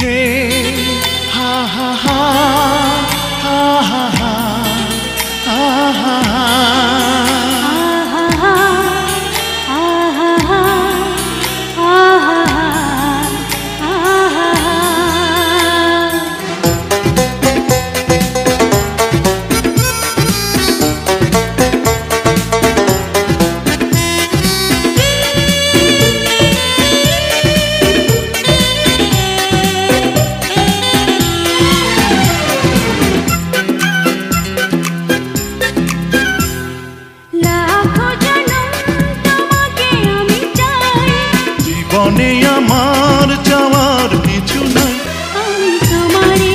হে হা হা হা হা হা হা হা হা হা জীবনে আমার যাওয়ার কিছু নাই, আমি তোমারে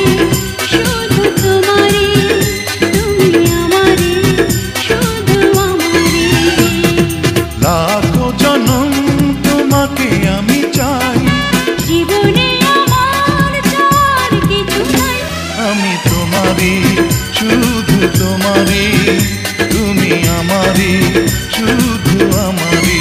শুধু তোমারে, তুমি আমারে শুধু আমারে। লাখো জনম তোমাকে আমি চাই, জীবনে আমার যাওয়ার কিছু নাই, আমি তোমারই শুধু তোমারই, তুমি আমারই শুধু আমারই।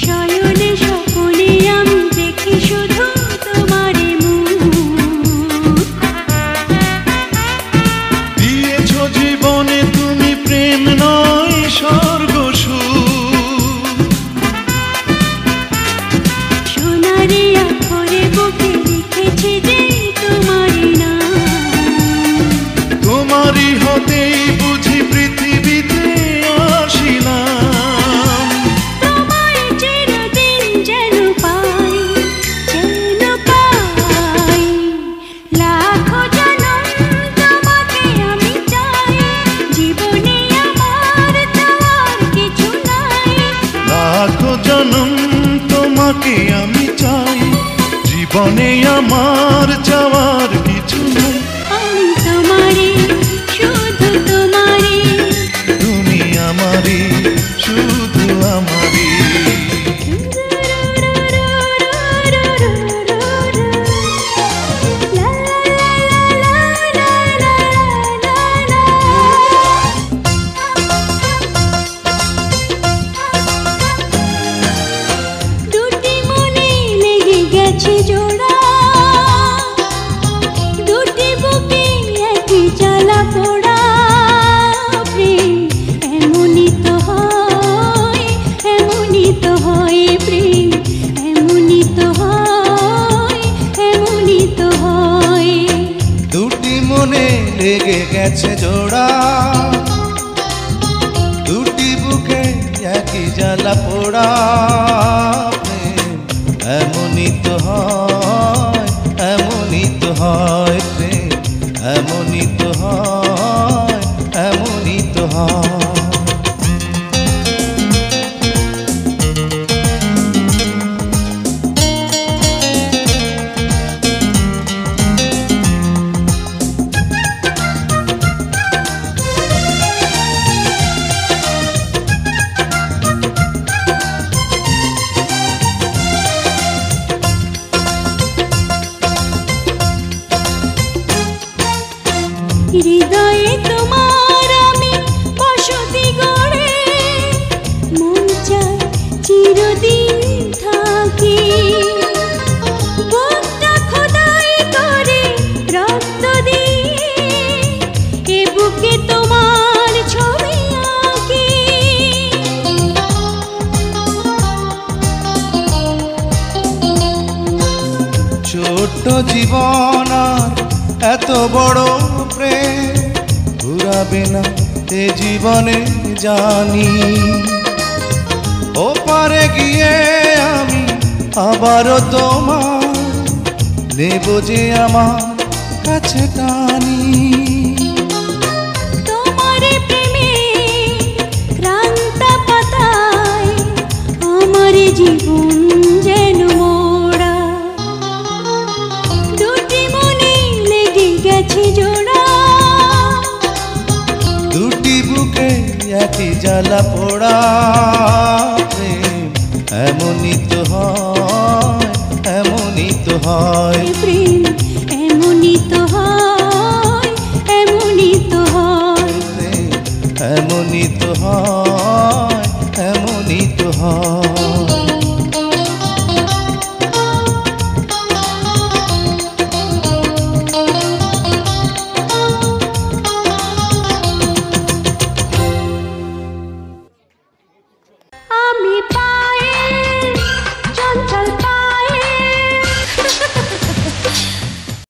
শয়নে স্বপনে আমি দেখি শুধু তোমারে মুখ, দিয়েছো জীবনে তুমি প্রেম নয় স্বর্গ সুখ, সোনারে আখরে বুকে লিখেছি যে তোমারই নাম। তোমারই হতেই বুঝি পৃথিবীতে আসিলাম। তোমায় চিরদিন যেন পাই, যেন পাই। লাখো জনম তোমাকে আমি চাই, জীবনে আমার যাওয়ার কিছু নাই। লাখো জনম তোমাকে আমি চাই, জীবনে আমার যাওয়ার কিছু নাই, আমি তোমারে শুধু তোমারে, তুমি আমারই শুধু আমারই। দুটি মনে লেগে গেছে জোড়া, দুটি বুকে একই জ্বালা পোড়া। প্রেম এমনই তো হয়, এমনই তো হয়, প্রেম এমনই তো হয়, এমনই তো হয়। দুটি মনে লেগে গেছে জোড়া, দুটি বুকে একই জ্বালা পোড়া। প্রেম এমনই তো হয়, এমনই তো হয়, প্রেম এমনই তো হয়, এমনই তো হয়। হৃদয়ে তোমার আমি বসতি গড়ে, মন চায় চিরদিন থাকি। বুকটা খোদাই করে রক্ত দিয়ে, এ বুকে তোমার ছবি আঁকি। ছোট্ট জীবন আর এত বড় প্রেম ঘুরাবে না এ জীবনে জানি। ওপারে গিয়ে আমি আবারও তোমার নেব যে আমার কাছে টানি। তোমারে প্রেমে ক্রান্ত পাতায় আমার জীবন যেন মোড়া, দুটি মনে লেগে গেছে জোড়া, দুটি বুকে একই জ্বালা পোড়া প্রেম এমনই তো হয়, এমনই তো হয়। প্রেম